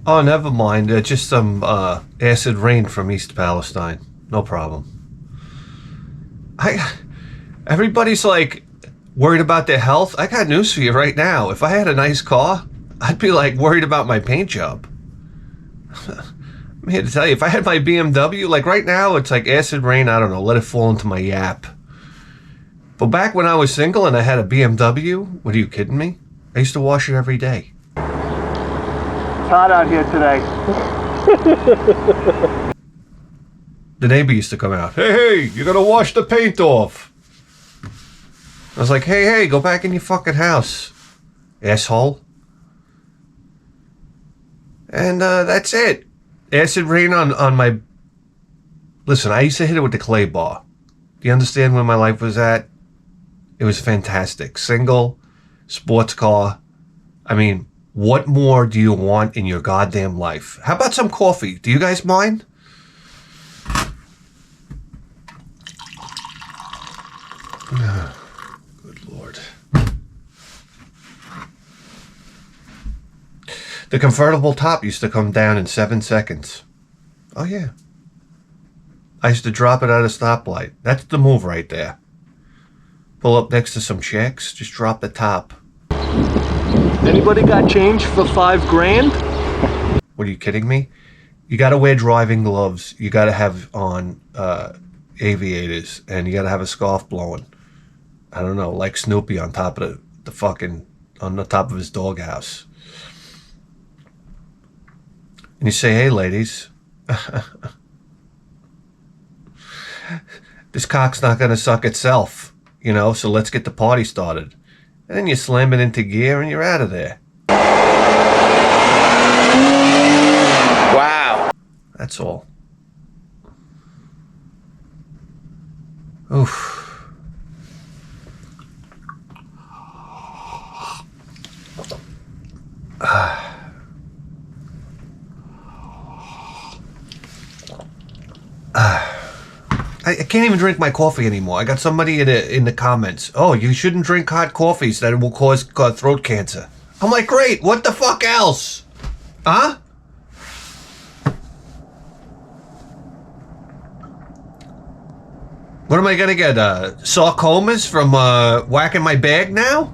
Oh, never mind. Just some acid rain from East Palestine. No problem. Everybody's like worried about their health. I got news for you right now. If I had a nice car, I'd be like worried about my paint job. I'm here to tell you, if I had my BMW, like right now, it's like acid rain. I don't know. Let it fall into my yap. But back when I was single and I had a BMW, what are you kidding me? I used to wash it every day. It's hot out here today. The neighbor used to come out. Hey, you gotta wash the paint off. I was like, hey, go back in your fucking house, asshole. And that's it. Acid rain on my... Listen, I used to hit it with the clay bar. Do you understand where my life was at? It was fantastic. Single, sports car. I mean, what more do you want in your goddamn life? How about some coffee? Do you guys mind? Good Lord. The convertible top used to come down in 7 seconds. Oh, yeah. I used to drop it at a stoplight. That's the move right there. Pull up next to some chicks, just drop the top. Anybody got change for $5 grand? What, are you kidding me? You gotta wear driving gloves. You gotta have on aviators, and you gotta have a scarf blowing. I don't know, like Snoopy on top of the fucking, on the top of his doghouse. And you say, hey, ladies, this cock's not gonna suck itself, you know, so let's get the party started. And then you slam it into gear and you're out of there. Wow. That's all. Oof. I can't even drink my coffee anymore. I got somebody in the comments. Oh, you shouldn't drink hot coffees. That it will cause throat cancer. I'm like, great. What the fuck else? Huh? What am I gonna get? Sarcomas from whacking my bag now?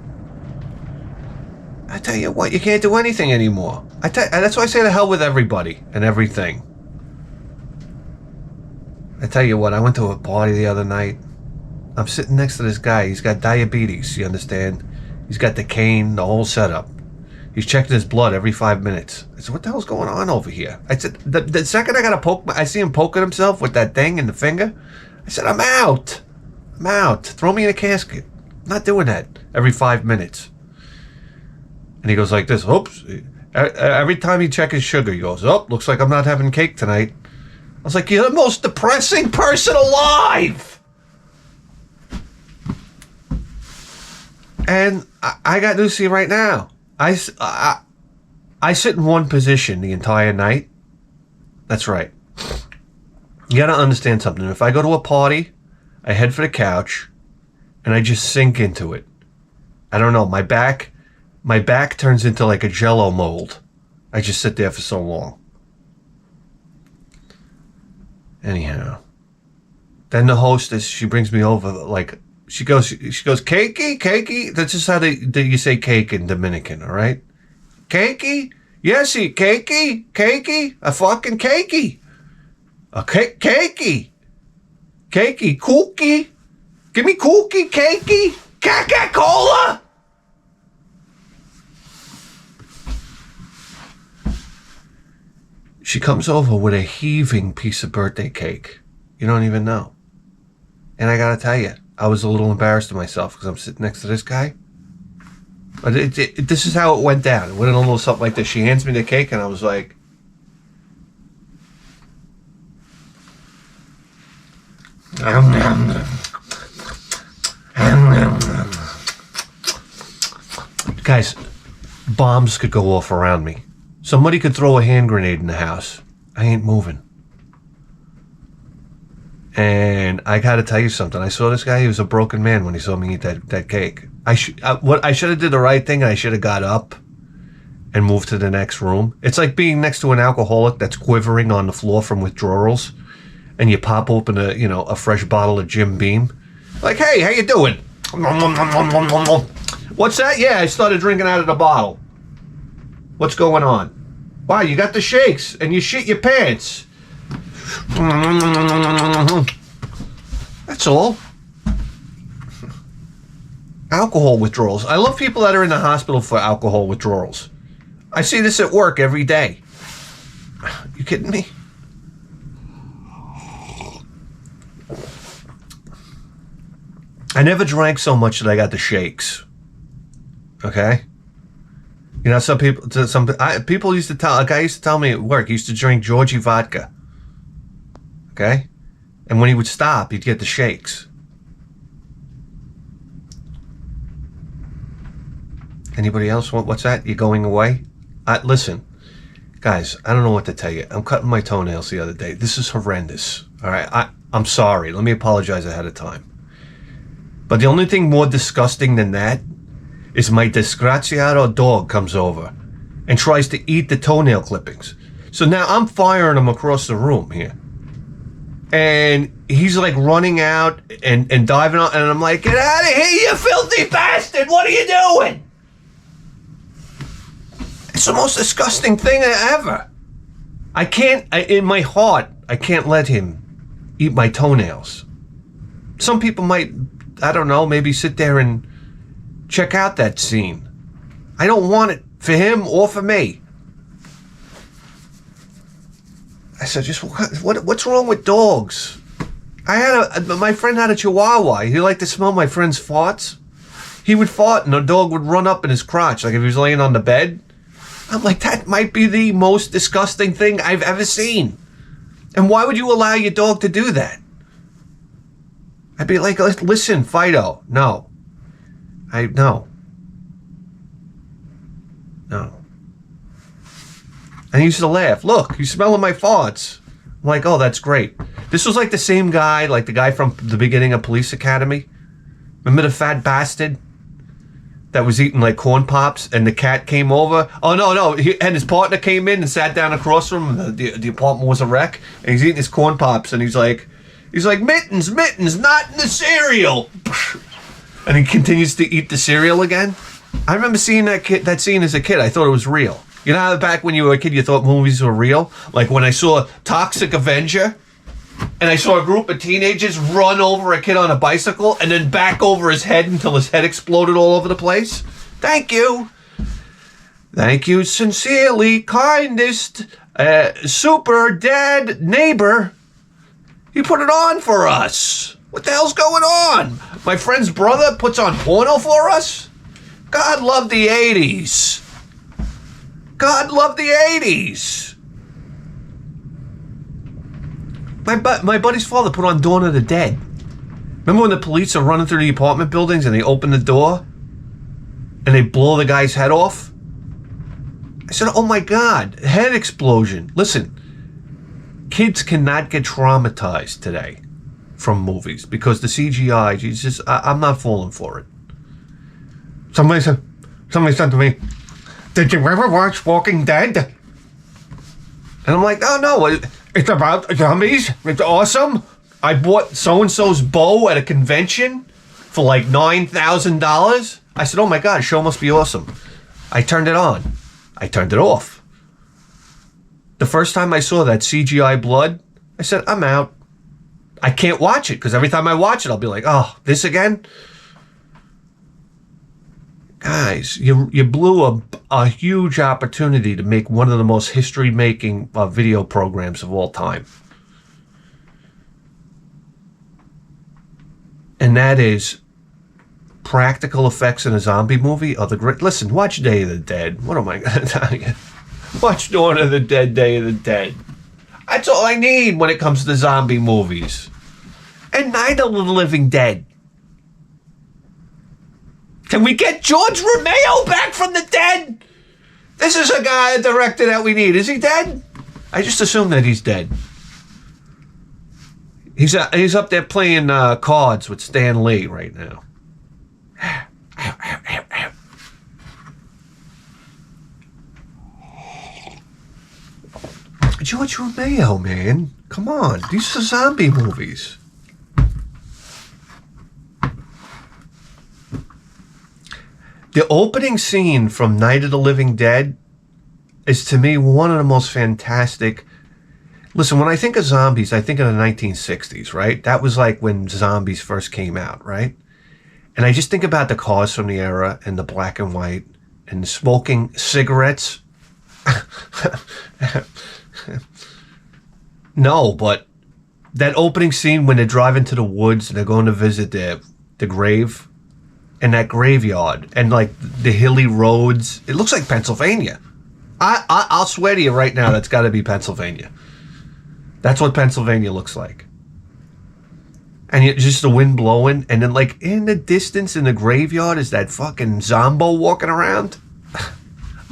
I tell you what, you can't do anything anymore. That's why I say to hell with everybody and everything. I tell you what, I went to a party the other night. I'm sitting next to this guy. He's got diabetes, you understand? He's got the cane, the whole setup. He's checking his blood every 5 minutes. I said, what the hell's going on over here? I said, the second I got to poke, I see him poking himself with that thing in the finger. I said, I'm out. I'm out. Throw me in a casket. I'm not doing that every 5 minutes. And he goes like this, oops. Every time he checks his sugar, he goes, oh, looks like I'm not having cake tonight. I was like, you're the most depressing person alive! And I got news for you right now. I sit in one position the entire night. That's right. You gotta understand something. If I go to a party, I head for the couch, and I just sink into it. I don't know, my back turns into like a Jell-O mold. I just sit there for so long. Anyhow, then the hostess, she brings me over, like, she goes, cakey? That's just how you say cake in Dominican, all right? Cakey? Yes, cakey? A fucking cakey. A cakey. Cakey, cookie? Give me cookie, cakey? Coca-Cola? She comes over with a heaving piece of birthday cake. You don't even know. And I gotta tell you, I was a little embarrassed of myself because I'm sitting next to this guy. But this is how it went down. It went a little something like this. She hands me the cake and I was like... Guys, bombs could go off around me. Somebody could throw a hand grenade in the house. I ain't moving. And I gotta tell you something. I saw this guy. He was a broken man when he saw me eat that cake. What I should have did the right thing. I should have got up and move to the next room. It's like being next to an alcoholic that's quivering on the floor from withdrawals, and you pop open a fresh bottle of Jim Beam. Like, hey, how you doing? What's that? Yeah, I started drinking out of the bottle. What's going on? Wow, you got the shakes and you shit your pants. That's all. Alcohol withdrawals. I love people that are in the hospital for alcohol withdrawals. I see this at work every day. You kidding me? I never drank so much that I got the shakes. Okay? You know, people used to tell, a guy used to tell me at work, he used to drink Georgie vodka. Okay? And when he would stop, he'd get the shakes. Anybody else? What's that? You going away? Listen, guys, I don't know what to tell you. I'm cutting my toenails the other day. This is horrendous. All right? I'm sorry. Let me apologize ahead of time. But the only thing more disgusting than that is my disgraziato dog comes over and tries to eat the toenail clippings. So now I'm firing him across the room here. And he's like running out and diving out, and I'm like, get out of here, you filthy bastard! What are you doing? It's the most disgusting thing ever. In my heart, I can't let him eat my toenails. Some people might, I don't know, maybe sit there and check out that scene. I don't want it for him or for me. I said, just what's wrong with dogs? My friend had a Chihuahua. He liked to smell my friend's farts. He would fart and the dog would run up in his crotch, like if he was laying on the bed. I'm like, that might be the most disgusting thing I've ever seen. And why would you allow your dog to do that? I'd be like, listen, Fido, no. No. And he used to laugh. Look, you smelling my farts. I'm like, oh, that's great. This was like the same guy, like the guy from the beginning of Police Academy. Remember the fat bastard that was eating like corn pops and the cat came over? Oh, no. And his partner came in and sat down across from him. The apartment was a wreck. And he's eating his corn pops and he's like, mittens, not in the cereal. And he continues to eat the cereal again. I remember seeing that scene as a kid. I thought it was real. You know how back when you were a kid you thought movies were real? Like when I saw Toxic Avenger and I saw a group of teenagers run over a kid on a bicycle and then back over his head until his head exploded all over the place. Thank you. Thank you sincerely, kindest, super dad neighbor. You put it on for us. What the hell's going on? My friend's brother puts on porno for us? God love the 80s. God love the 80s. My buddy's father put on Dawn of the Dead. Remember when the police are running through the apartment buildings and they open the door and they blow the guy's head off? I said, oh my God, head explosion. Listen, kids cannot get traumatized today from movies because the CGI, Jesus, I'm not falling for it. Somebody said to me, did you ever watch Walking Dead? And I'm like, oh no, it's about zombies. It's awesome. I bought so-and-so's bow at a convention for like $9,000. I said, oh my God, the show must be awesome. I turned it on. I turned it off. The first time I saw that CGI blood, I said, I'm out. I can't watch it because every time I watch it, I'll be like, oh, this again? Guys, you blew a huge opportunity to make one of the most history-making video programs of all time. And that is practical effects in a zombie movie are the great. Listen, watch Day of the Dead. What am I going to tell you? Watch Dawn of the Dead, Day of the Dead. That's all I need when it comes to zombie movies. And Night of the Living Dead. Can we get George Romero back from the dead? This is a guy, a director that we need. Is he dead? I just assume that he's dead. He's up there playing cards with Stan Lee right now. George Romero, man. Come on. These are zombie movies. The opening scene from Night of the Living Dead is, to me, one of the most fantastic. Listen, when I think of zombies, I think of the 1960s, right? That was like when zombies first came out, right? And I just think about the cars from the era and the black and white and the smoking cigarettes. No, but that opening scene when they're driving to the woods and they're going to visit the grave and that graveyard and like the hilly roads. It looks like Pennsylvania. I'll swear to you right now, that's got to be Pennsylvania. That's what Pennsylvania looks like. And just the wind blowing, and then like in the distance in the graveyard is that fucking Zombo walking around.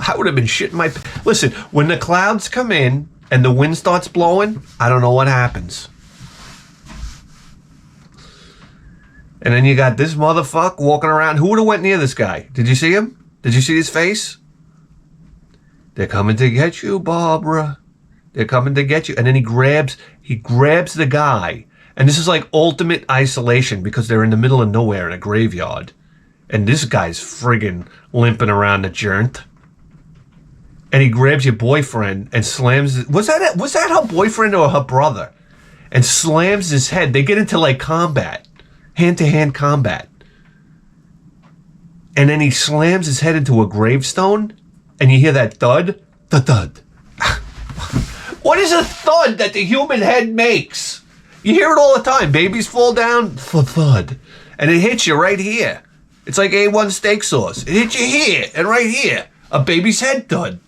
I would have been shitting my... Listen, when the clouds come in and the wind starts blowing, I don't know what happens. And then you got this motherfucker walking around. Who would have went near this guy? Did you see him? Did you see his face? They're coming to get you, Barbara. They're coming to get you. And then he grabs the guy. And this is like ultimate isolation because they're in the middle of nowhere in a graveyard. And this guy's friggin' limping around the joint. And he grabs your boyfriend and slams... Was that her boyfriend or her brother? And slams his head. They get into like combat. Hand-to-hand combat. And then he slams his head into a gravestone. And you hear that thud. The thud. What is a thud that the human head makes? You hear it all the time. Babies fall down. Thud. And it hits you right here. It's like A1 steak sauce. It hits you here and right here. A baby's head thud.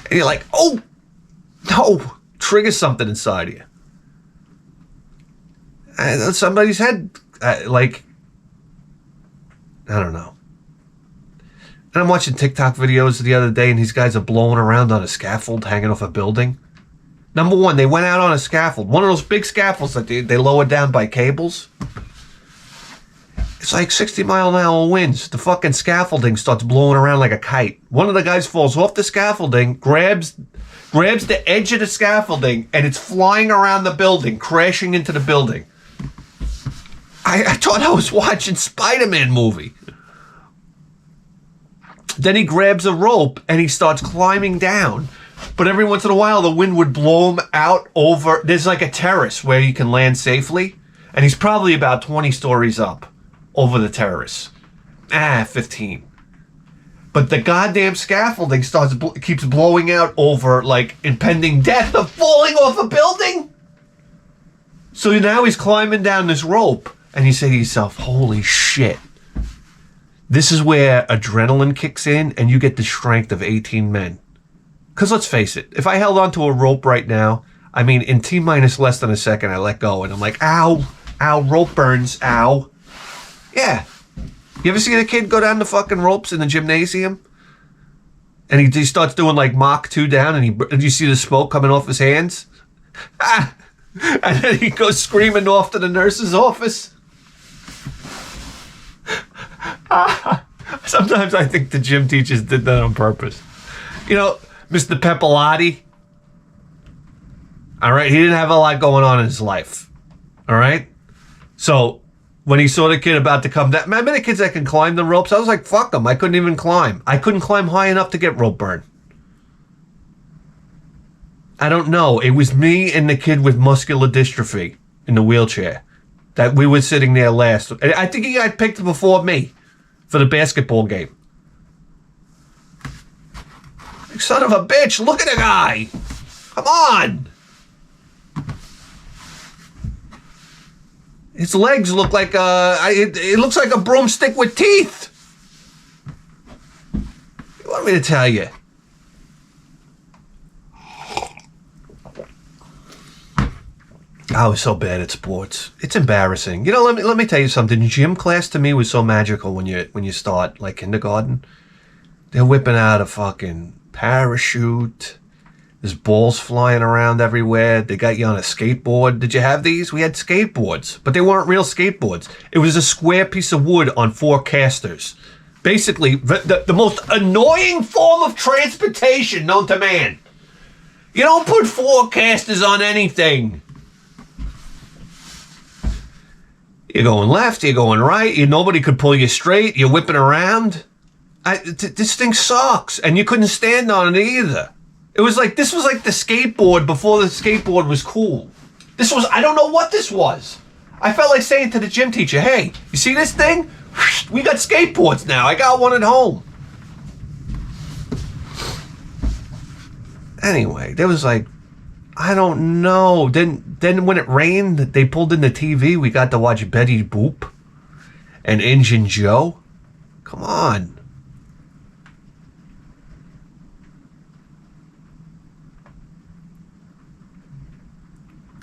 And you're like, oh, no. Trigger something inside of you. And somebody's head, like, I don't know. And I'm watching TikTok videos the other day, and these guys are blowing around on a scaffold hanging off a building. Number one, they went out on a scaffold. One of those big scaffolds that they lower down by cables. It's like 60-mile-an-hour winds. The fucking scaffolding starts blowing around like a kite. One of the guys falls off the scaffolding, grabs the edge of the scaffolding, and it's flying around the building, crashing into the building. I thought I was watching Spider-Man movie. Then he grabs a rope and he starts climbing down. But every once in a while, the wind would blow him out over... There's like a terrace where he can land safely. And he's probably about 20 stories up over the terrace. 15. But the goddamn scaffolding keeps blowing out over, like, impending death of falling off a building. So now he's climbing down this rope. And you say to yourself, holy shit. This is where adrenaline kicks in and you get the strength of 18 men. Because let's face it, if I held onto a rope right now, I mean, in T-minus less than a second, I let go. And I'm like, ow, rope burns, ow. Yeah. You ever see a kid go down the fucking ropes in the gymnasium? And he starts doing like Mach 2 down and you see the smoke coming off his hands? Ah! And then he goes screaming off to the nurse's office. Sometimes I think the gym teachers did that on purpose. You know, Mr. Pepilati. All right, he didn't have a lot going on in his life. All right? So, when he saw the kid about to come down, remember the kids that can climb the ropes? I was like, fuck them. I couldn't even climb. I couldn't climb high enough to get rope burn. I don't know. It was me and the kid with muscular dystrophy in the wheelchair that we were sitting there last. I think he got picked before me for the basketball game. Son of a bitch, look at the guy. Come on. His legs look like it looks like a broomstick with teeth. What do you want me to tell you? I was so bad at sports. It's embarrassing. You know, let me tell you something. Gym class to me was so magical when you start like kindergarten. They're whipping out a fucking parachute. There's balls flying around everywhere. They got you on a skateboard. Did you have these? We had skateboards, but they weren't real skateboards. It was a square piece of wood on 4 casters. Basically, the most annoying form of transportation known to man. You don't put forecasters on anything. You're going left, you're going right, nobody could pull you straight, you're whipping around. This thing sucks, and you couldn't stand on it either. This was like the skateboard before the skateboard was cool. I don't know what this was. I felt like saying to the gym teacher, hey, you see this thing? We got skateboards now. I got one at home. Anyway, there was I don't know. Then when it rained, they pulled in the TV. We got to watch Betty Boop and Injun Joe. Come on.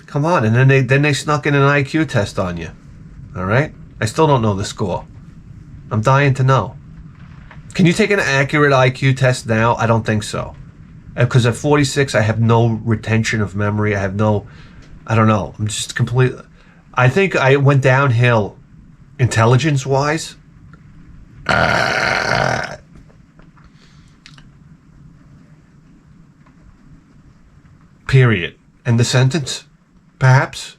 Come on. And then they snuck in an IQ test on you. All right? I still don't know the score. I'm dying to know. Can you take an accurate IQ test now? I don't think so. Because at 46, I have no retention of memory. I don't know. I'm just completely... I think I went downhill intelligence-wise. Period. End the sentence? Perhaps?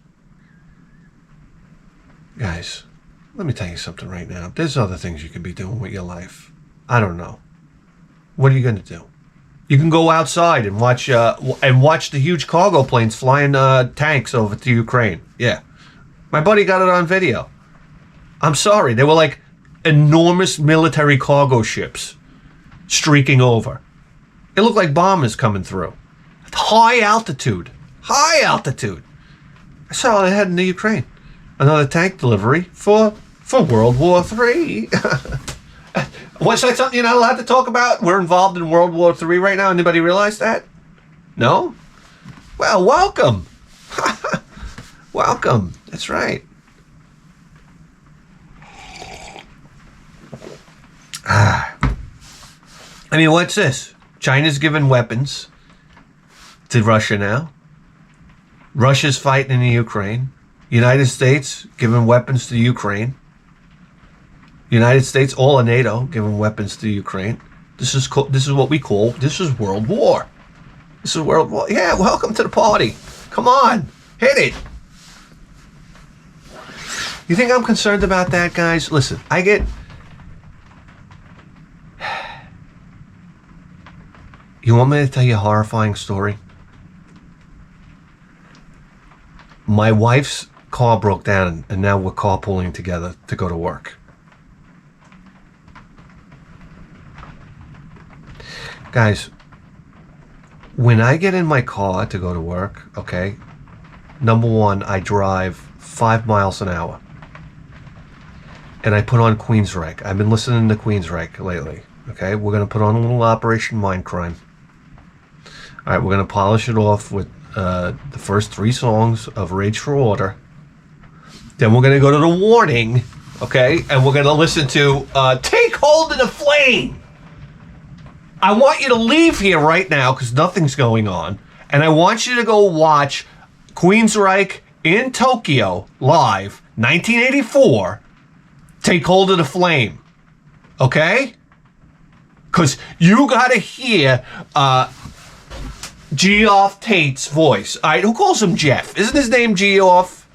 Guys, let me tell you something right now. There's other things you can be doing with your life. I don't know. What are you going to do? You can go outside and watch the huge cargo planes flying tanks over to Ukraine. Yeah. My buddy got it on video. I'm sorry. They were like enormous military cargo ships streaking over. It looked like bombers coming through. High altitude. High altitude. I saw they heading to Ukraine. Another tank delivery for World War III. What's that something you're not allowed to talk about? We're involved in World War III right now. Anybody realize that? No? Well, welcome. Welcome. That's right. I mean, what's this? China's giving weapons to Russia now. Russia's fighting in the Ukraine. United States giving weapons to Ukraine. United States, all of NATO, giving weapons to Ukraine. This is what we call, this is World War. This is World War. Yeah, welcome to the party. Come on, hit it. You think I'm concerned about that, guys? Listen, You want me to tell you a horrifying story? My wife's car broke down, and now we're carpooling together to go to work. Guys, when I get in my car to go to work, okay, number one, I drive 5 miles an hour. And I put on Queensryche. I've been listening to Queensryche lately, okay? We're going to put on a little Operation Mindcrime. All right, we're going to polish it off with the first 3 songs of Rage for Order. Then we're going to go to the warning, okay? And we're going to listen to Take Hold of the Flame. I want you to leave here right now because nothing's going on. And I want you to go watch Queensryche in Tokyo live, 1984. Take Hold of the Flame. Okay? Because you got to hear Geoff Tate's voice. All right, who calls him Jeff? Isn't his name Geoff?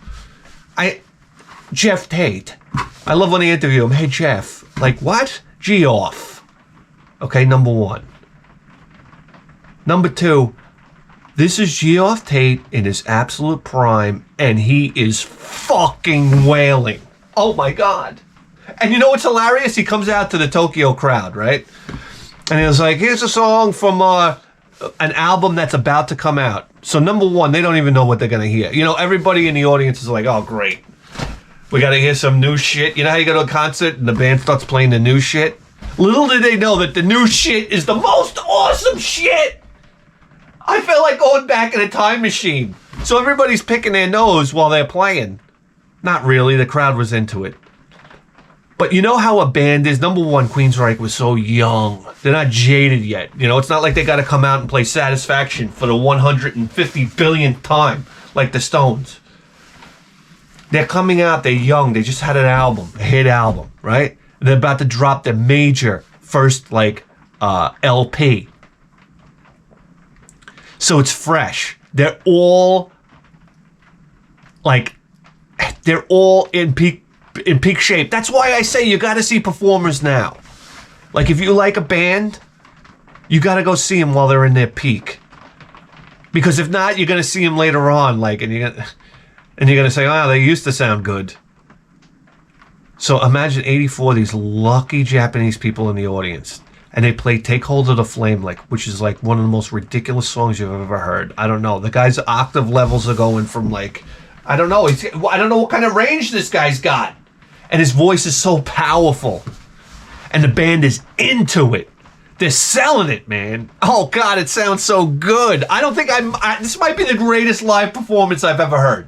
Jeff Tate. I love when they interview him. Hey, Jeff. Like, what? Geoff. Okay, number one. Number two, this is Geoff Tate in his absolute prime, and he is fucking wailing. Oh my God. And you know what's hilarious? He comes out to the Tokyo crowd, right? And he was like, here's a song from an album that's about to come out. So number one, they don't even know what they're going to hear. You know, everybody in the audience is like, oh, great. We got to hear some new shit. You know how you go to a concert and the band starts playing the new shit? Little did they know that the new shit is the most awesome shit. I felt like going back in a time machine. So everybody's picking their nose while they're playing. Not really. The crowd was into it. But you know how a band is? Number one, Queensryche was so young. They're not jaded yet. You know, it's not like they got to come out and play Satisfaction for the 150 billionth time like the Stones. They're coming out. They're young. They just had an album, a hit album, right? They're about to drop their major first, LP. So it's fresh. They're all in peak shape. That's why I say you got to see performers now. Like if you like a band, you got to go see them while they're in their peak. Because if not, you're gonna see them later on, and you're gonna say, "Oh, they used to sound good." So imagine 84, these lucky Japanese people in the audience, and they play "Take Hold of the Flame," which is like one of the most ridiculous songs you've ever heard. I don't know. The guy's octave levels are going from I don't know. I don't know what kind of range this guy's got, and his voice is so powerful, and the band is into it. They're selling it, man. Oh, God, it sounds so good. I don't think this might be the greatest live performance I've ever heard.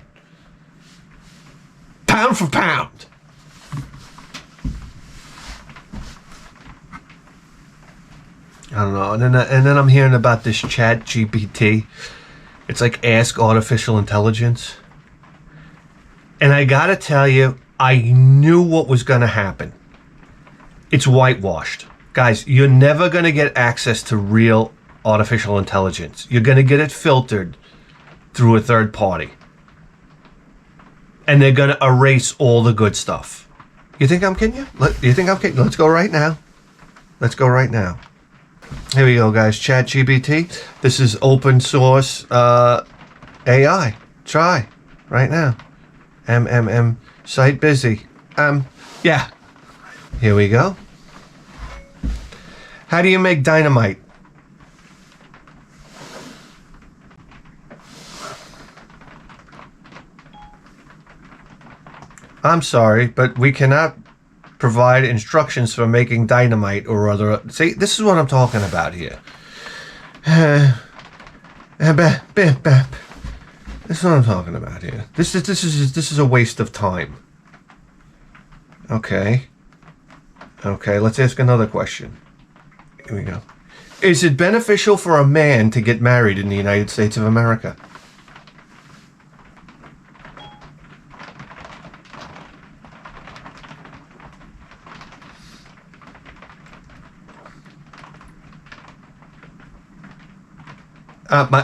Pound for pound. I don't know. And then I'm hearing about this chat GPT. It's like Ask Artificial Intelligence. And I got to tell you, I knew what was going to happen. It's whitewashed. Guys, you're never going to get access to real artificial intelligence. You're going to get it filtered through a third party. And they're going to erase all the good stuff. You think I'm kidding you? You think I'm kidding? Let's go right now. Let's go right now. Here we go, guys. ChatGPT. This is open source AI. Try right now. Site busy. Yeah. Here we go. How do you make dynamite? I'm sorry, but we cannot provide instructions for making dynamite or other. See, this is what I'm talking about here. This is what I'm talking about here. This is a waste of time. Okay, let's ask another question. Here we go. Is it beneficial for a man to get married in the United States of America?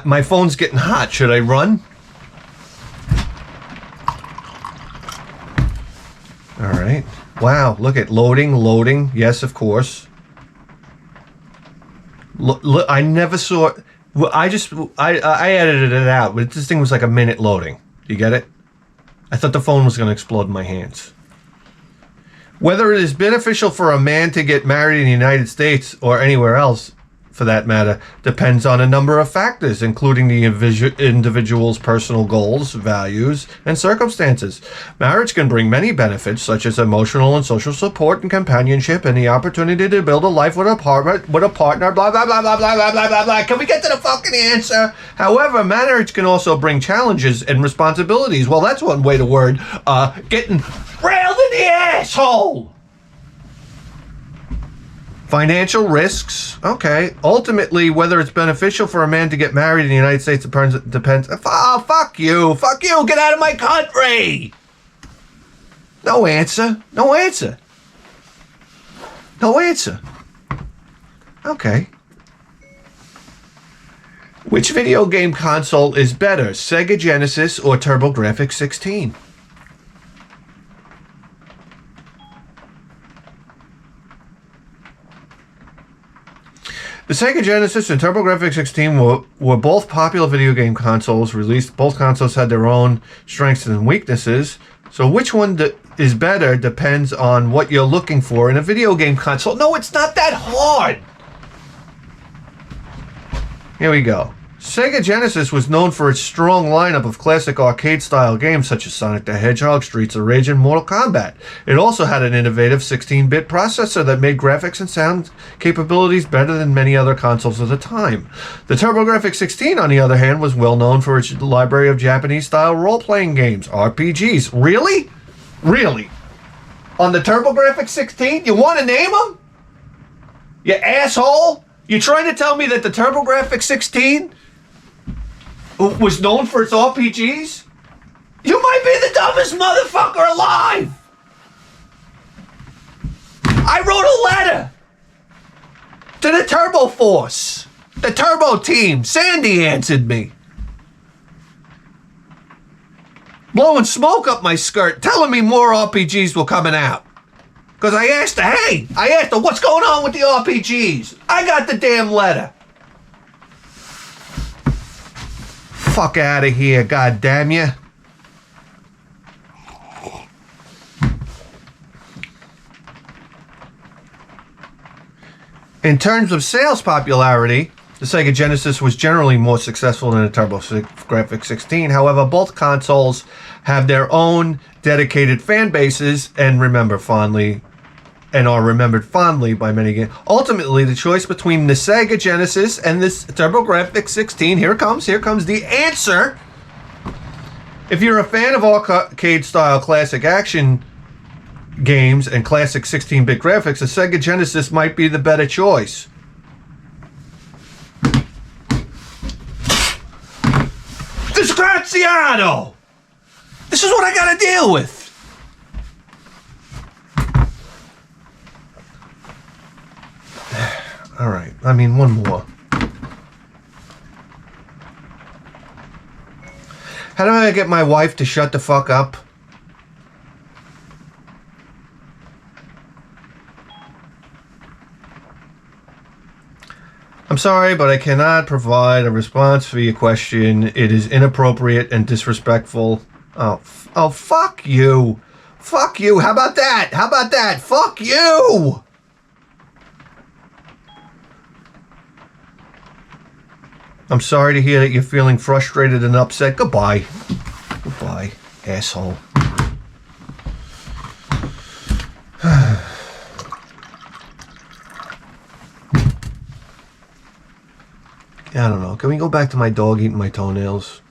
My phone's getting hot. Should I run? All right. Wow, look at loading. Yes, of course. Look, I never saw. I edited it out, but this thing was like a minute loading. You get it? I thought the phone was going to explode in my hands. Whether it is beneficial for a man to get married in the United States or anywhere else, for that matter, depends on a number of factors, including the individual's personal goals, values, and circumstances. Marriage can bring many benefits, such as emotional and social support and companionship, and the opportunity to build a life with a partner, blah, blah, blah, blah, blah, blah, blah, blah, blah. Can we get to the fucking answer? However, marriage can also bring challenges and responsibilities. Well, that's one way to word getting railed in the asshole. Financial risks. Okay. Ultimately, whether it's beneficial for a man to get married in the United States depends. Oh, fuck you. Fuck you. Get out of my country. No answer. Okay. Which video game console is better, Sega Genesis or TurboGrafx 16? The Sega Genesis and TurboGrafx 16 were both popular video game consoles released. Both consoles had their own strengths and weaknesses. So which one is better depends on what you're looking for in a video game console. No, it's not that hard. Here we go. Sega Genesis was known for its strong lineup of classic arcade-style games such as Sonic the Hedgehog, Streets of Rage, and Mortal Kombat. It also had an innovative 16-bit processor that made graphics and sound capabilities better than many other consoles of the time. The TurboGrafx 16, on the other hand, was well known for its library of Japanese-style role-playing games, RPGs. Really? On the TurboGrafx 16? You want to name them? You asshole? You trying to tell me that the TurboGrafx 16 was known for its RPGs? You might be the dumbest motherfucker alive! I wrote a letter to the Turbo Force. The Turbo Team. Sandy answered me. Blowing smoke up my skirt, telling me more RPGs were coming out. Because I asked her, what's going on with the RPGs? I got the damn letter. Fuck out of here, goddamn you. In terms of sales popularity, the Sega Genesis was generally more successful than the TurboGrafx 16. However, both consoles have their own dedicated fan bases and are remembered fondly by many games. Ultimately, the choice between the Sega Genesis and this TurboGrafx 16, here comes the answer. If you're a fan of arcade-style classic action games and classic 16-bit graphics, the Sega Genesis might be the better choice. Disgraziato! This is what I gotta deal with. All right, I mean, one more. How do I get my wife to shut the fuck up? I'm sorry, but I cannot provide a response for your question. It is inappropriate and disrespectful. Oh, fuck you. Fuck you. How about that? How about that? Fuck you. I'm sorry to hear that you're feeling frustrated and upset. Goodbye. Goodbye, asshole. I don't know. Can we go back to my dog eating my toenails?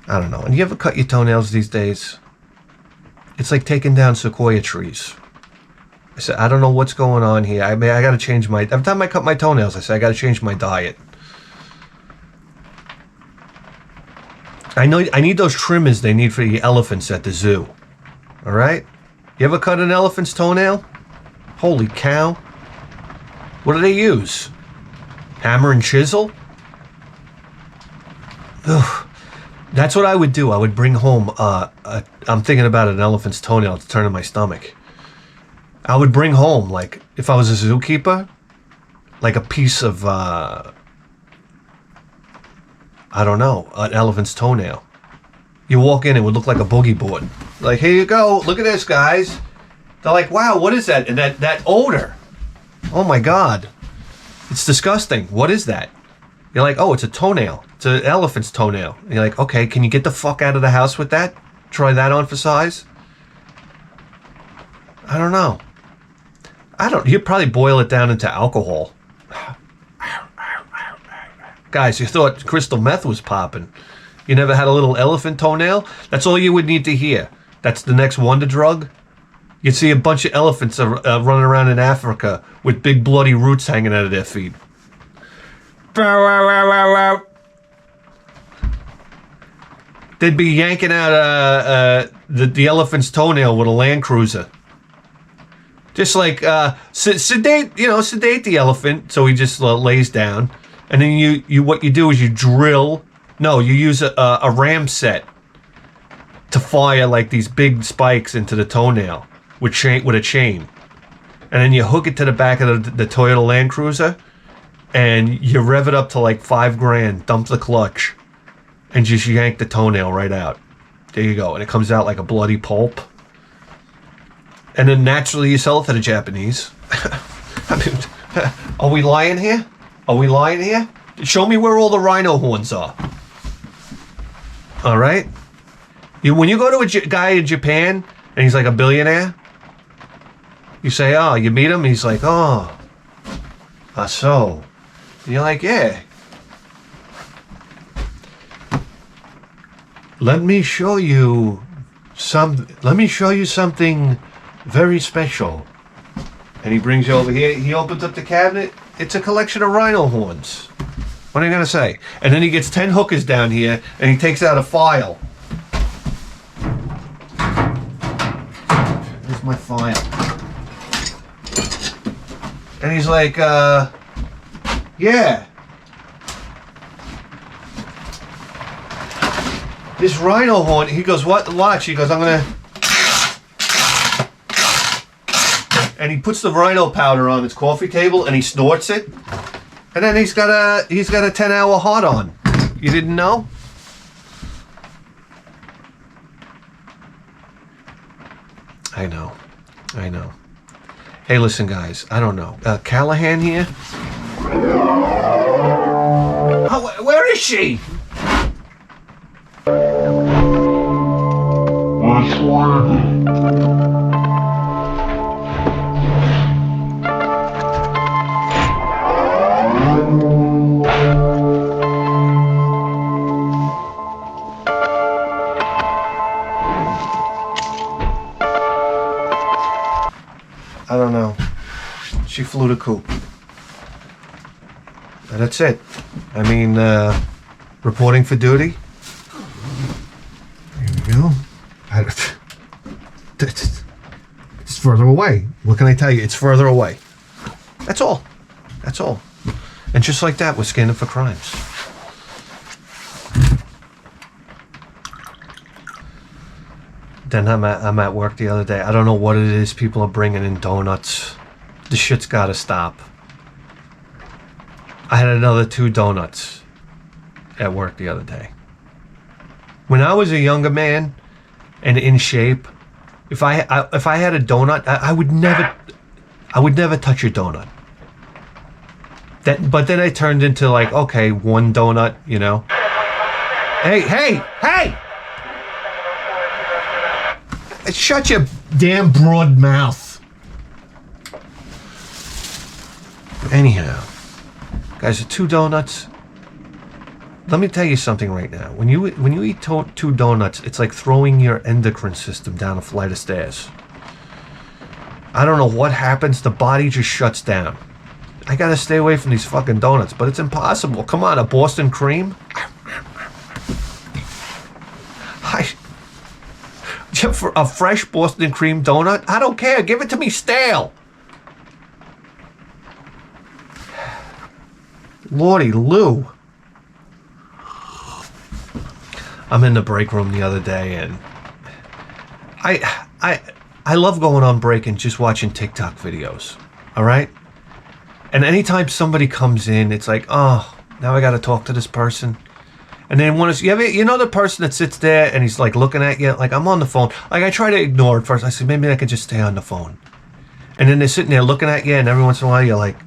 I don't know. And you ever cut your toenails these days? It's like taking down sequoia trees. I said, I don't know what's going on here. I got to change my... Every time I cut my toenails, I say, I got to change my diet. I know I need those trimmers they need for the elephants at the zoo. All right? You ever cut an elephant's toenail? Holy cow. What do they use? Hammer and chisel? Ugh. That's what I would do. I would bring home, I'm thinking about an elephant's toenail to turn in my stomach. I would bring home, like, if I was a zookeeper, like a piece of, I don't know, an elephant's toenail. You walk in, it would look like a boogie board. Like, here you go. Look at this, guys. They're like, wow, what is that? And that odor. Oh, my God. It's disgusting. What is that? You're like, oh, it's a toenail. It's an elephant's toenail. And you're like, okay, can you get the fuck out of the house with that? Try that on for size? I don't know. You'd probably boil it down into alcohol. Guys, you thought crystal meth was popping. You never had a little elephant toenail? That's all you would need to hear. That's the next wonder drug. You'd see a bunch of elephants running around in Africa with big bloody roots hanging out of their feet. They'd be yanking out the elephant's toenail with a Land Cruiser. Just like sedate the elephant so he just lays down, and then you what you do is you use a ram set to fire like these big spikes into the toenail with a chain, and then you hook it to the back of the Toyota Land Cruiser, and you rev it up to like $5,000, dump the clutch, and just yank the toenail right out. There you go, and it comes out like a bloody pulp. And then naturally you sell it to the Japanese. I mean, are we lying here? Are we lying here? Show me where all the rhino horns are. All right? When you go to a guy in Japan and he's like a billionaire, you say, oh, you meet him, he's like, oh, so. And you're like, yeah. Let me show you something very special. And he brings you over here. He opens up the cabinet. It's a collection of rhino horns. What are you gonna say? And then he gets 10 hookers down here, and he takes out a file. Here's my file. And he's like, Yeah. This rhino horn, he goes, what? Watch. He goes, I'm going to... And he puts the rhino powder on his coffee table and he snorts it. And then he's got a 10-hour hard on. You didn't know? I know. Hey, listen, guys. I don't know. Callahan here? Oh, where is she? I don't know. She flew the coop. And that's it. I mean, reporting for duty. Here we go. It's further away. What can I tell you? It's further away. That's all. And just like that, we're scanning for crimes. Then I'm at work the other day. I don't know what it is. People are bringing in donuts. The shit's got to stop. I had another 2 donuts at work the other day. When I was a younger man and in shape, if I had a donut, I would never touch a donut. But then I turned into like, okay, 1 donut, you know. Hey! Shut your damn broad mouth. Anyhow, guys, 2 donuts. Let me tell you something right now. When you eat 2 donuts, it's like throwing your endocrine system down a flight of stairs. I don't know what happens. The body just shuts down. I gotta stay away from these fucking donuts, but it's impossible. Come on, a Boston cream? For a fresh Boston cream donut? I don't care. Give it to me stale. Lordy Lou. I'm in the break room the other day, and I love going on break and just watching TikTok videos. All right? And anytime somebody comes in, it's like, oh, now I got to talk to this person. And then you know the person that sits there and he's like looking at you, like I'm on the phone. Like I try to ignore it first. I said, maybe I could just stay on the phone. And then they're sitting there looking at you, and every once in a while you're like,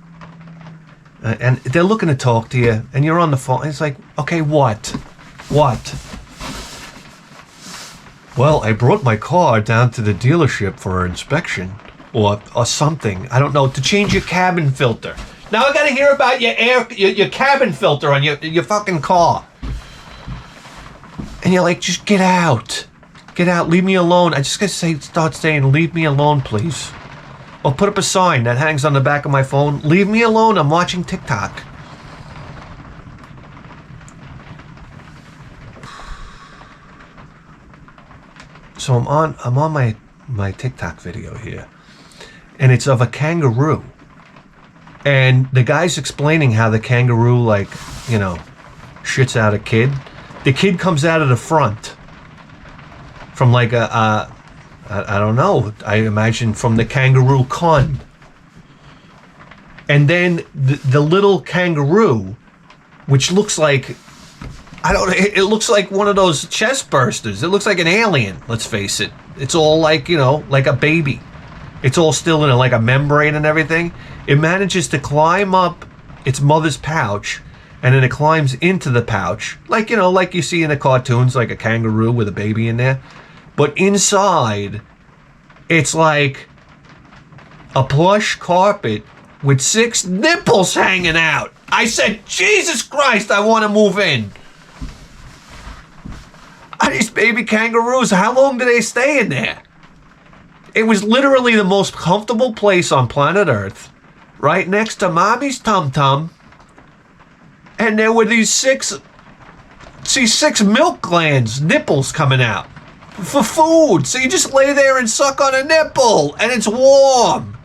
and they're looking to talk to you, and you're on the phone. And it's like, okay, what? Well, I brought my car down to the dealership for inspection or something. I don't know, to change your cabin filter. Now I got to hear about your cabin filter on your fucking car. And you're like, just get out. Leave me alone. I just got to start saying, leave me alone, please. Or put up a sign that hangs on the back of my phone. Leave me alone. I'm watching TikTok. So I'm on my TikTok video here. And it's of a kangaroo. And the guy's explaining how the kangaroo, like, you know, shits out a kid. The kid comes out of the front from like I don't know, I imagine from the kangaroo con. And then the little kangaroo, which looks like, it looks like one of those chest bursters. It looks like an alien, let's face it. It's all like, you know, like a baby. It's all still in like a membrane and everything. It manages to climb up its mother's pouch, and then it climbs into the pouch, like, you know, like you see in the cartoons, like a kangaroo with a baby in there. But inside, it's like a plush carpet with 6 nipples hanging out. I said, Jesus Christ, I want to move in. Are these baby kangaroos, how long do they stay in there? It was literally the most comfortable place on planet Earth, right next to mommy's tum-tum. And there were these 6 milk glands, nipples coming out for food. So you just lay there and suck on a nipple, and it's warm.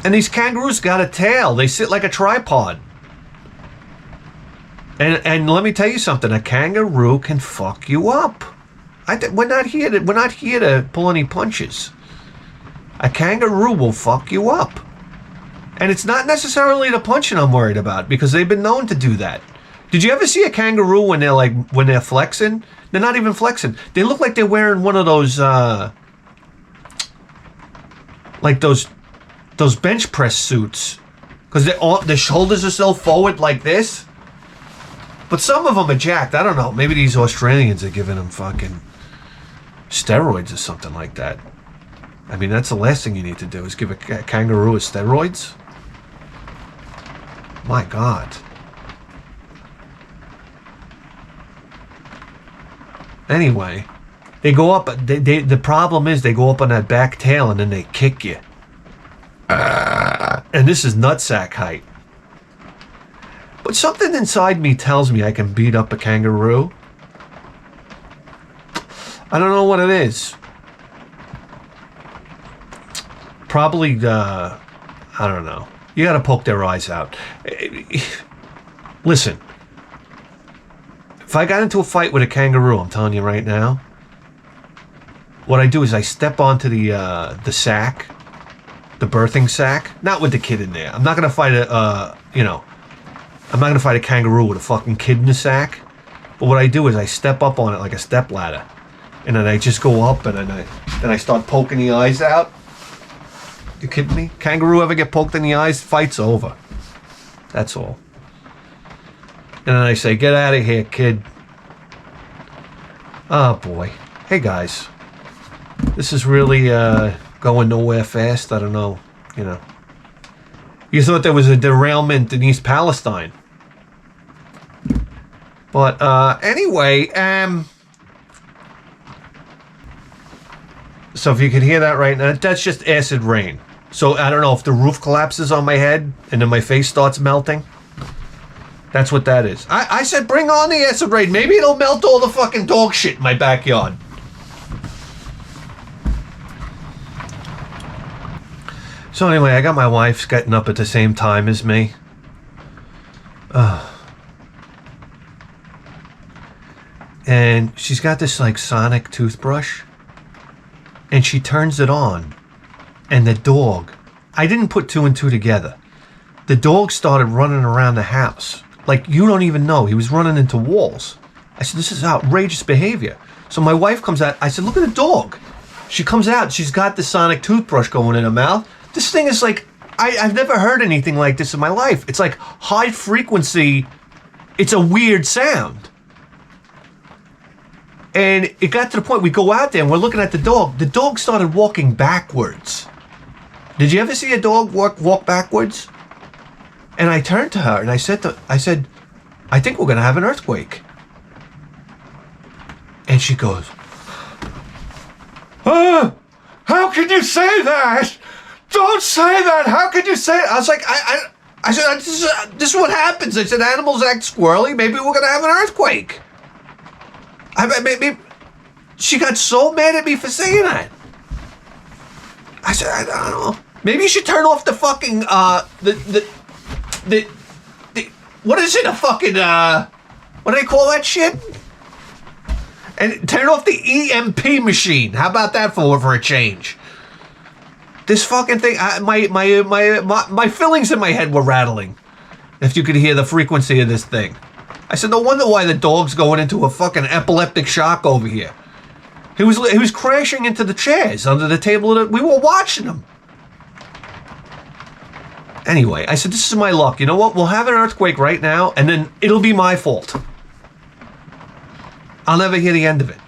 And these kangaroos got a tail. They sit like a tripod. And let me tell you something. A kangaroo can fuck you up. We're not here to pull any punches. A kangaroo will fuck you up. And it's not necessarily the punching I'm worried about, because they've been known to do that. Did you ever see a kangaroo when they're flexing? They're not even flexing. They look like they're wearing one of those like those bench press suits, because their shoulders are so forward like this. But some of them are jacked. I don't know. Maybe these Australians are giving them fucking steroids or something like that. I mean, that's the last thing you need to do, is give a kangaroo steroids. My God. Anyway, they go up. The problem is they go up on that back tail and then they kick you. And this is nutsack height. But something inside me tells me I can beat up a kangaroo. I don't know what it is. Probably, I don't know. You gotta poke their eyes out. Listen. If I got into a fight with a kangaroo, I'm telling you right now, what I do is I step onto the sack, the birthing sack, not with the kid in there. I'm not gonna fight I'm not gonna fight a kangaroo with a fucking kid in the sack. But what I do is I step up on it like a step ladder, and then I just go up, and then I start poking the eyes out. You kidding me? Kangaroo ever get poked in the eyes? Fight's over. That's all. And then I say, get out of here, kid. Oh, boy. Hey, guys. This is really going nowhere fast. I don't know. You know. You thought there was a derailment in East Palestine. But, anyway, so if you could hear that right now, that's just acid rain. So I don't know if the roof collapses on my head and then my face starts melting. That's what that is. I said bring on the acid rain. Maybe it'll melt all the fucking dog shit in my backyard. So anyway, I got my wife getting up at the same time as me. And she's got this like sonic toothbrush. And she turns it on. And the dog, I didn't put two and two together. The dog started running around the house. Like, you don't even know. He was running into walls. I said, this is outrageous behavior. So my wife comes out. I said, look at the dog. She comes out. She's got the sonic toothbrush going in her mouth. This thing is like, I've never heard anything like this in my life. It's like high frequency. It's a weird sound. And it got to the point we go out there and we're looking at the dog. The dog started walking backwards. Did you ever see a dog walk backwards? And I turned to her and I said, I think we're going to have an earthquake. And she goes, how can you say that? Don't say that. How can you say it? I was like, I said, this is what happens. I said, animals act squirrely. Maybe we're going to have an earthquake. Maybe she got so mad at me for saying that. I said, I don't know. Maybe you should turn off the fucking, the what is it? A fucking, what do they call that shit? And turn off the EMP machine. How about that for a change? This fucking thing, my fillings in my head were rattling. If you could hear the frequency of this thing. I said, no wonder why the dog's going into a fucking epileptic shock over here. He was crashing into the chairs under the table. We were watching him. Anyway, I said, this is my luck. You know what? We'll have an earthquake right now, and then it'll be my fault. I'll never hear the end of it.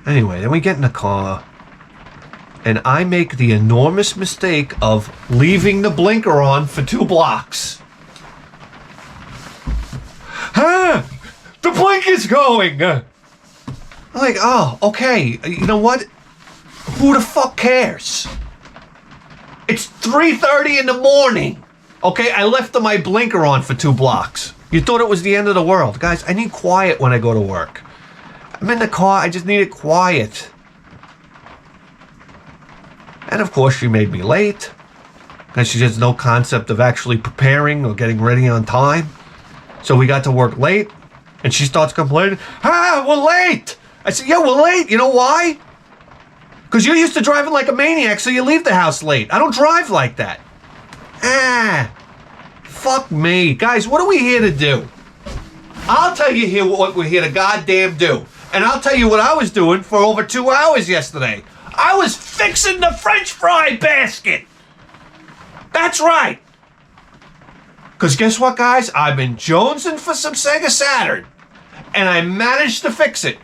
Anyway, then we get in the car, and I make the enormous mistake of leaving the blinker on for 2 blocks. The blinker's going! I'm like, oh, okay, you know what? Who the fuck cares? It's 3:30 in the morning. Okay, I left my blinker on for 2 blocks. You thought it was the end of the world. Guys, I need quiet when I go to work. I'm in the car, I just need it quiet. And of course, she made me late. And she has no concept of actually preparing or getting ready on time. So we got to work late. And she starts complaining, we're late. I said, yeah, we're late. You know why? Because you're used to driving like a maniac, so you leave the house late. I don't drive like that. Fuck me. Guys, what are we here to do? I'll tell you here what we're here to goddamn do. And I'll tell you what I was doing for over 2 hours yesterday. I was fixing the French fry basket. That's right. Because guess what, guys? I've been jonesing for some Sega Saturn. And I managed to fix it.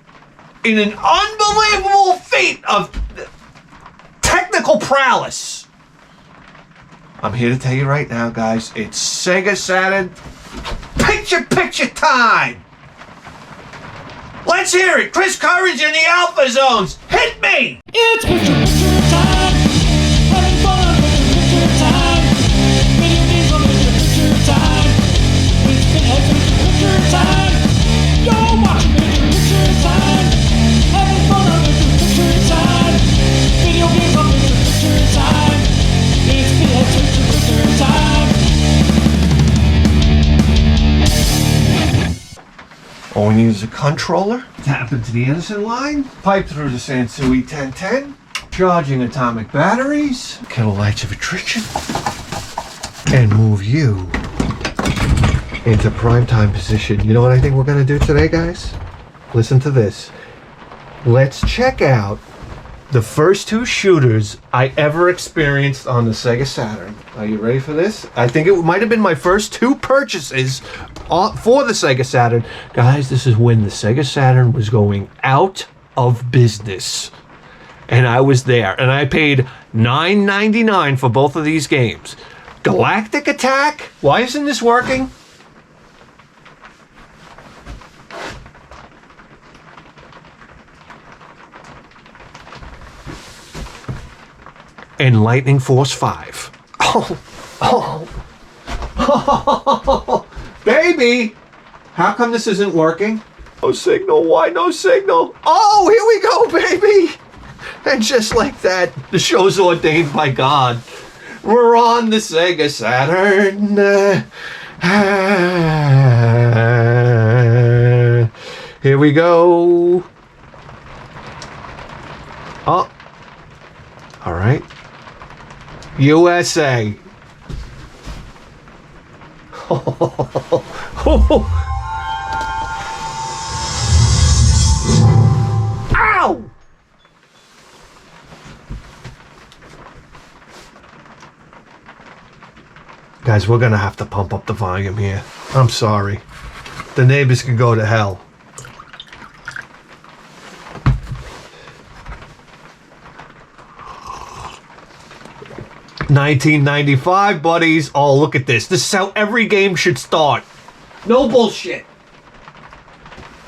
In an unbelievable feat of technical prowess. I'm here to tell you right now, guys. It's Sega Saturn picture time. Let's hear it. Chris Courage in the Alpha Zones. Hit me. It's picture time. Having fun with picture time. Video games on picture time. It's picture time. You're watching picture time. Having fun on picture time. Video games on picture time. It's picture time. All we need is a controller. Tap into the Anderson line. Pipe through the Sansui 1010. Charging atomic batteries. Kilobytes of attrition. And move you into primetime position. You know what I think we're going to do today, guys? Listen to this. Let's check out the first 2 shooters I ever experienced on the Sega Saturn. Are you ready for this? I think it might have been my first 2 purchases for the Sega Saturn. Guys, this is when the Sega Saturn was going out of business. And I was there. And I paid $9.99 for both of these games. Galactic Attack? Why isn't this working? And Lightning Force 5. Oh, baby! How come this isn't working? No signal, why no signal? Oh, here we go, baby! And just like that, the show's ordained by God. We're on the Sega Saturn. Here we go. Oh. All right. USA. Ow! Guys, we're gonna have to pump up the volume here. I'm sorry. The neighbors can go to hell. $19.95, buddies. Oh, look at this. This is how every game should start. No bullshit.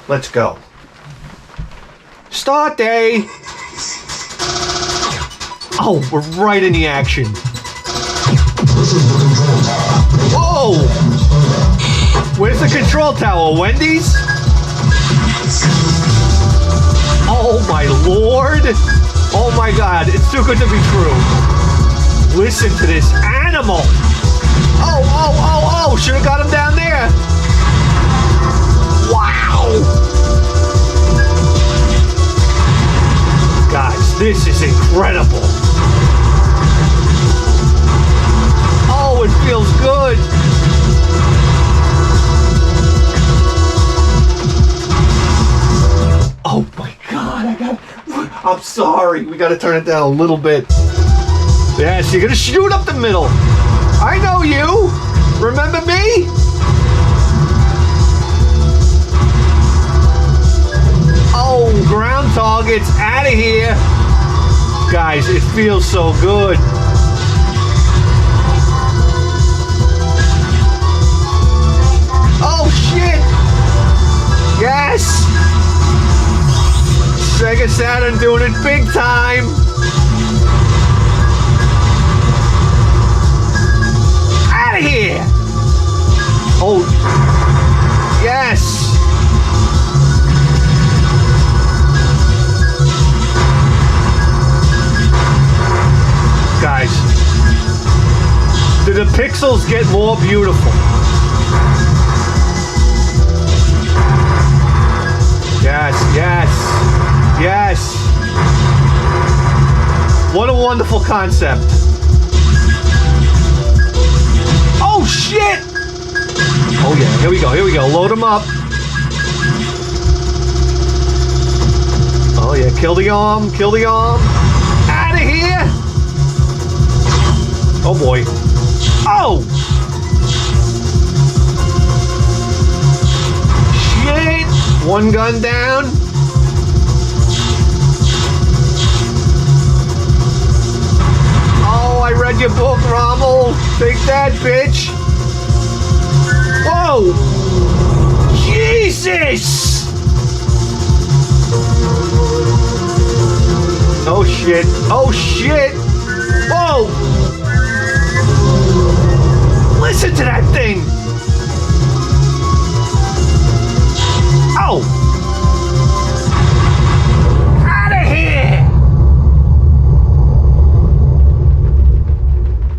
Let's go. Start day. Oh, we're right in the action. Whoa! Where's the control tower? Wendy's? Oh my lord! Oh my god, it's too good to be true. Listen to this animal! Oh! Should have got him down there! Wow! Guys, this is incredible! Oh, it feels good! Oh my god, I'm sorry, we gotta turn it down a little bit. Yes, you're gonna shoot up the middle. I know you. Remember me? Oh, ground targets out of here. Guys, it feels so good. Oh, shit. Yes. Sega Saturn doing it big time. Out of here. Oh, yes. The pixels get more beautiful. Yes, yes, yes. What a wonderful concept. Oh, shit! Oh, yeah, here we go, Load them up. Oh, yeah, kill the arm. Out of here! Oh, boy. Oh! Shit! One gun down. Oh, I read your book, Rommel. Take that, bitch. Whoa! Jesus! Oh, shit. Oh, shit! Whoa! Listen to that thing! Oh! Out of here!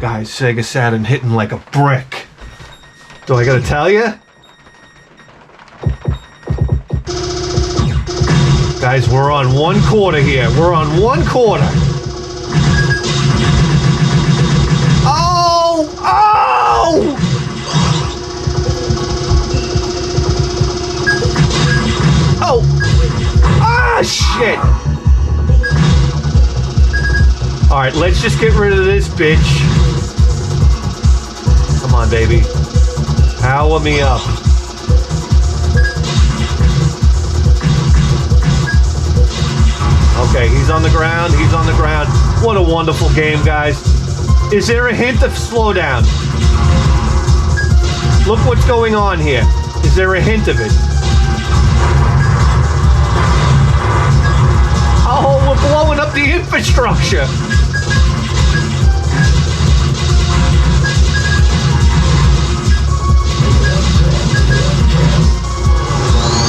Guys, Sega Saturn hitting like a brick. Do I gotta tell you? Guys, we're on 1/4 here. We're on 1/4. Oh! Oh! Oh! Ah, shit! Alright, let's just get rid of this bitch. Come on, baby. Power me up. Okay, he's on the ground. What a wonderful game, guys. Is there a hint of slowdown? Look what's going on here. Is there a hint of it? Oh, we're blowing up the infrastructure.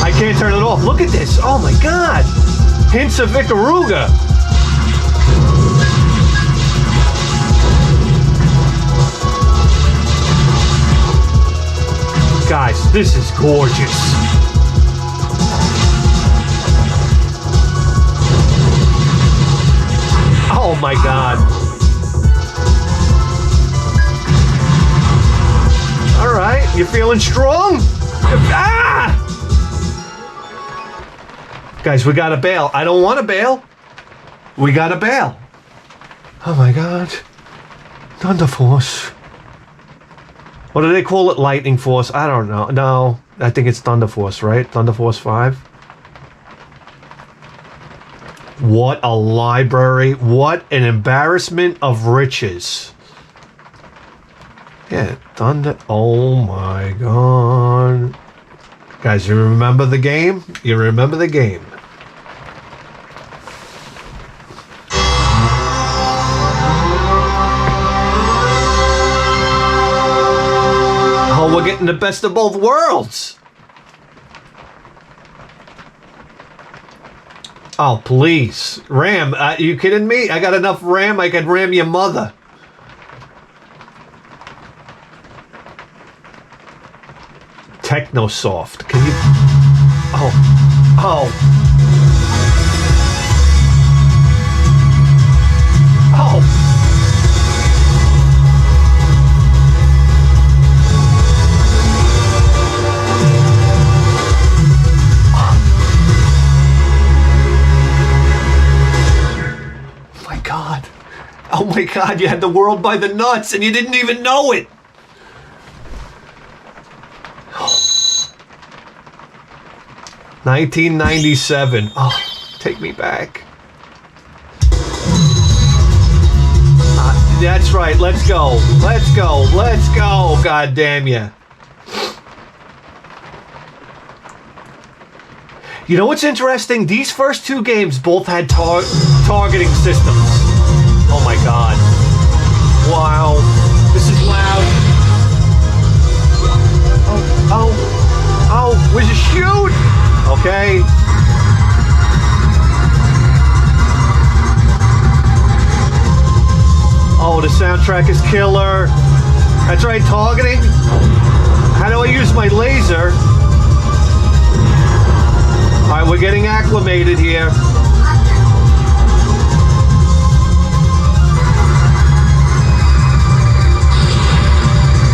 I can't turn it off. Look at this. Oh my God. Hints of Ikaruga. Guys, this is gorgeous. Oh my God. All right, you feeling strong? Ah! Guys, we gotta bail. I don't want to bail. We gotta bail. Oh my God. Thunder Force. What do they call it? Lightning Force? I don't know. No, I think it's Thunder Force, right? Thunder Force 5. What a library. What an embarrassment of riches. Yeah, Thunder. Oh my God. Guys, you remember the game? You remember the game. Oh, we're getting the best of both worlds. Oh, please. RAM, you kidding me? I got enough RAM, I could ram your mother. Technosoft. Can you... Oh. Oh. Oh. Oh my God, you had the world by the nuts and you didn't even know it. 1997. Oh, take me back. That's right. Let's go. Let's go. Let's go. God damn you. You know what's interesting? These first two games both had targeting systems. Oh my God. Wow. This is loud. Oh. Where's the shoot? Okay. Oh, the soundtrack is killer. That's right, targeting. How do I use my laser? All right, we're getting acclimated here.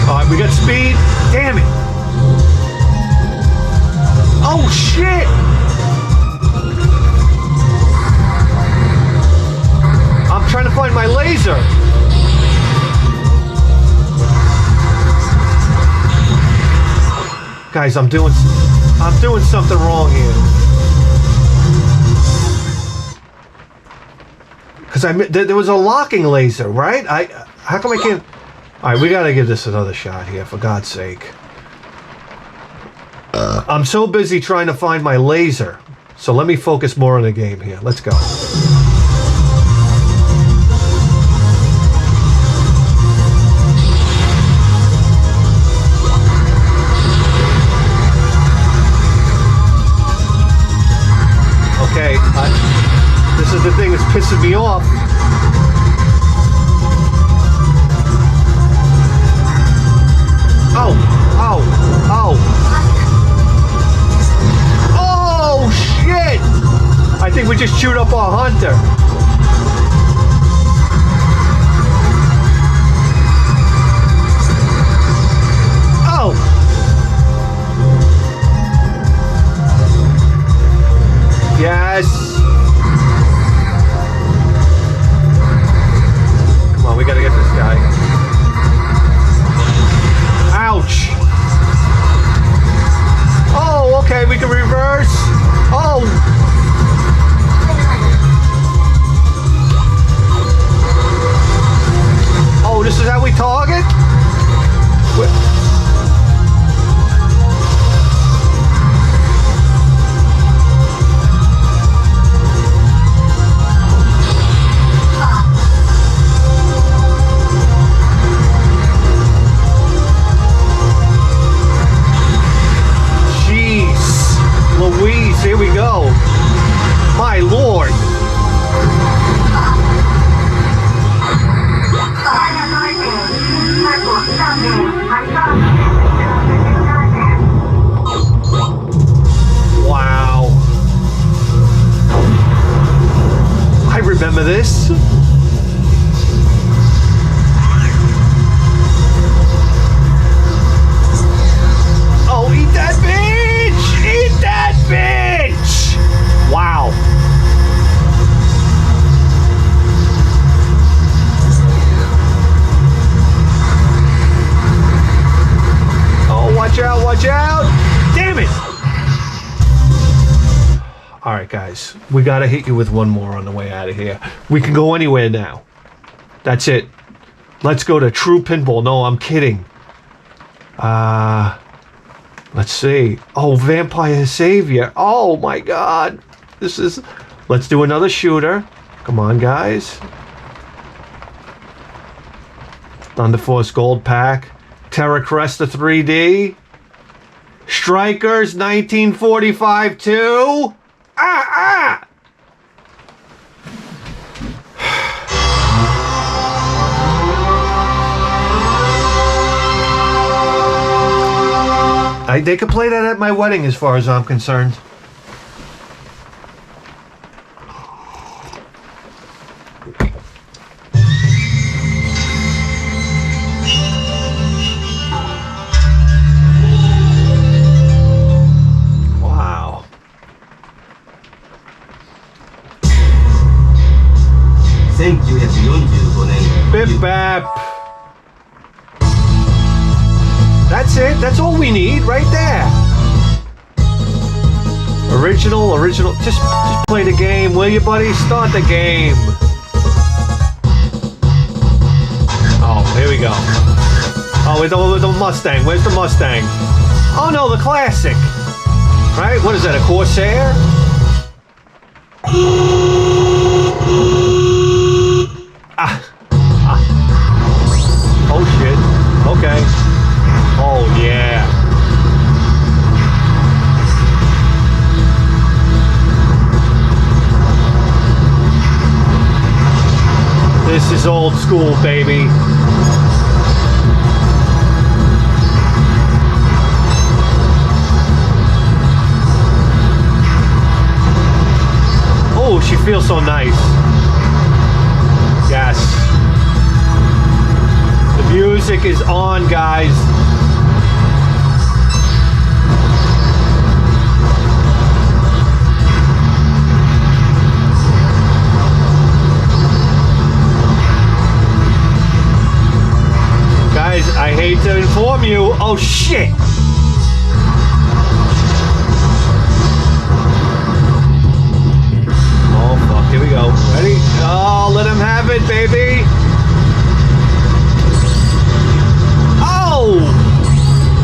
All right, we got speed. Damn it. Oh, shit. I'm trying to find my laser. Guys, I'm doing something wrong here. Cause there was a locking laser, right? How come I can't? All right, we gotta give this another shot here, for God's sake. I'm so busy trying to find my laser, so let me focus more on the game here. Let's go. Okay, this is the thing that's pissing me off. Oh, oh, oh. Oh, shit! I think we just chewed up our hunter. Oh! Yes! Come on, we gotta get this guy. Ouch! Oh, okay, we can reverse. Oh! Oh, this is how we target? Louise, here we go. My lord. Wow. I remember this. Oh, eat that bitch! Eat that bitch! Wow. Oh, watch out, watch out! Damn it! All right, guys. We gotta hit you with one more on the way out of here. We can go anywhere now. That's it. Let's go to True Pinball. No, I'm kidding. Let's see. Oh, Vampire Savior. Oh my God. This is... Let's do another shooter. Come on, guys. Thunder Force Gold Pack. Terra Cresta 3D. Strikers 1945 2. Ah! They could play that at my wedding as far as I'm concerned. Wow. Bip bap. That's it. That's all we need right there. Original. Just play the game, will you, buddy? Start the game. Oh, here we go. Oh, with the Mustang. Where's the Mustang? Oh, no, the classic. Right? What is that, a Corsair? Oh, shit. Okay. Oh, yeah. This is old school, baby. so nice. Yes. The music is on, guys. Guys, I hate to inform you. Oh, shit. Oh, fuck. Here we go. Ready? Oh, let him have it, baby. Oh!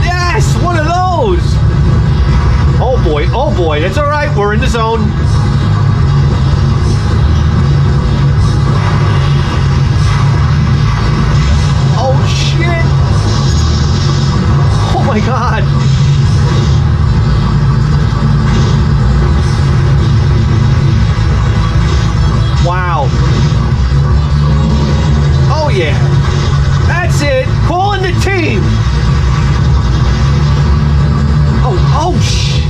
Yes! One of those! Oh, boy. Oh, boy. That's all right. We're in the zone. Oh, shit! Oh, my God. Wow. Oh, yeah. That's it. Calling the team. Oh, shit.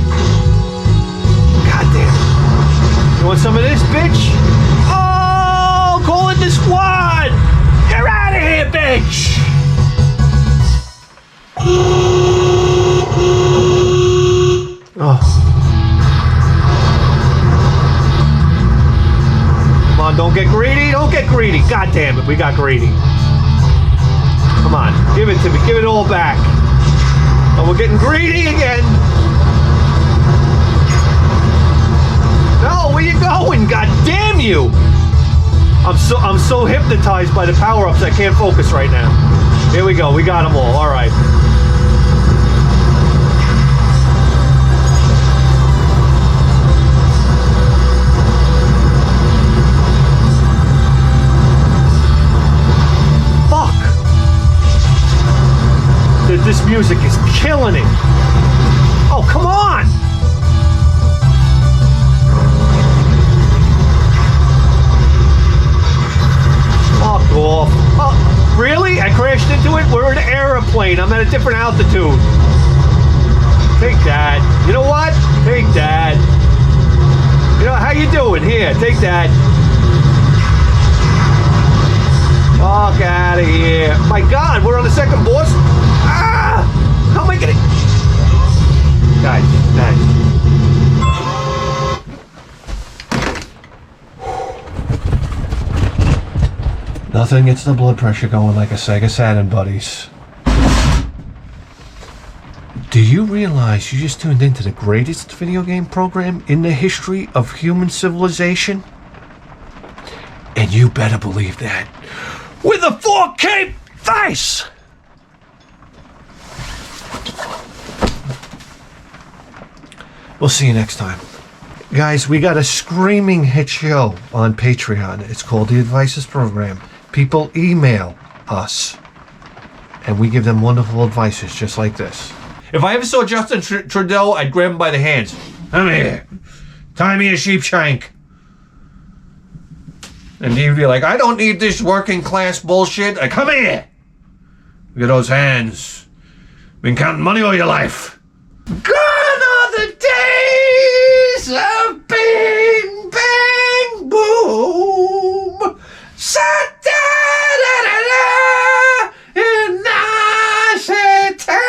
God damn. You want some of this, bitch? Oh, calling the squad. You're out of here, bitch. Oh. Come on, don't get greedy. Don't get greedy. God damn it, we got greedy. Come on, give it to me. Give it all back. Oh, we're getting greedy again. No, where you going? God damn you! I'm so hypnotized by the power-ups I can't focus right now. Here we go. We got them all. All right. This music is killing it. Oh, come on! Fuck off. Oh, really? I crashed into it? We're in an airplane. I'm at a different altitude. Take that. You know what? Take that. You know, how you doing? Here, take that. Fuck out of here. My God, we're on the second boss? Ah! How am I getting... Guys, nothing gets the blood pressure going like a Sega Saturn, buddies. Do you realize you just tuned into the greatest video game program in the history of human civilization? And you better believe that. With a 4K face! We'll see you next time. Guys, we got a screaming hit show on Patreon. It's called The Advices Program. People email us, and we give them wonderful advices just like this. If I ever saw Justin Trudeau, I'd grab him by the hands. Come here. Tie me a sheep shank. And he'd be like, I don't need this working class bullshit. Come here. Look at those hands. Been counting money all your life. Gone are the days of bing, bang, boom. Sa-da-da-da-da, and na-sa-ta.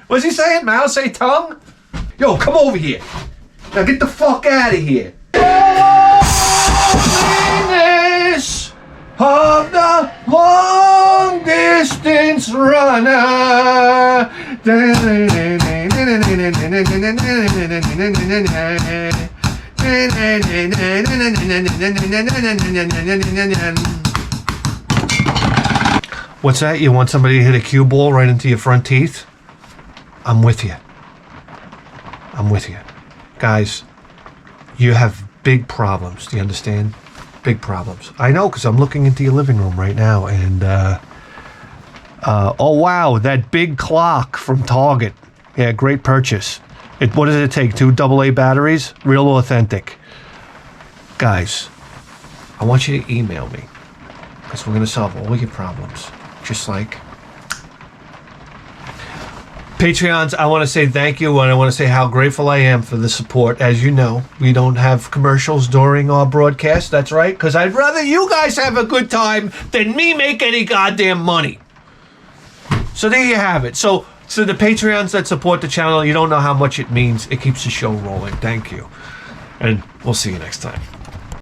What's he saying? Mao Zedong? Yo, come over here. Now get the fuck out of here. Of the long distance runner. What's that? You want somebody to hit a cue ball right into your front teeth? I'm with you. I'm with you. Guys, you have big problems. Do you understand? Big problems. I know, because I'm looking into your living room right now, and oh wow, that big clock from Target. Yeah, great purchase. What does it take? 2 AA batteries? Real authentic. Guys, I want you to email me, because we're going to solve all your problems. Just like Patreons, I want to say thank you, and I want to say how grateful I am for the support. As you know, we don't have commercials during our broadcast. That's right, because I'd rather you guys have a good time than me make any goddamn money. So there you have it. So the Patreons that support the channel, you don't know how much it means. It keeps the show rolling. Thank you. And we'll see you next time.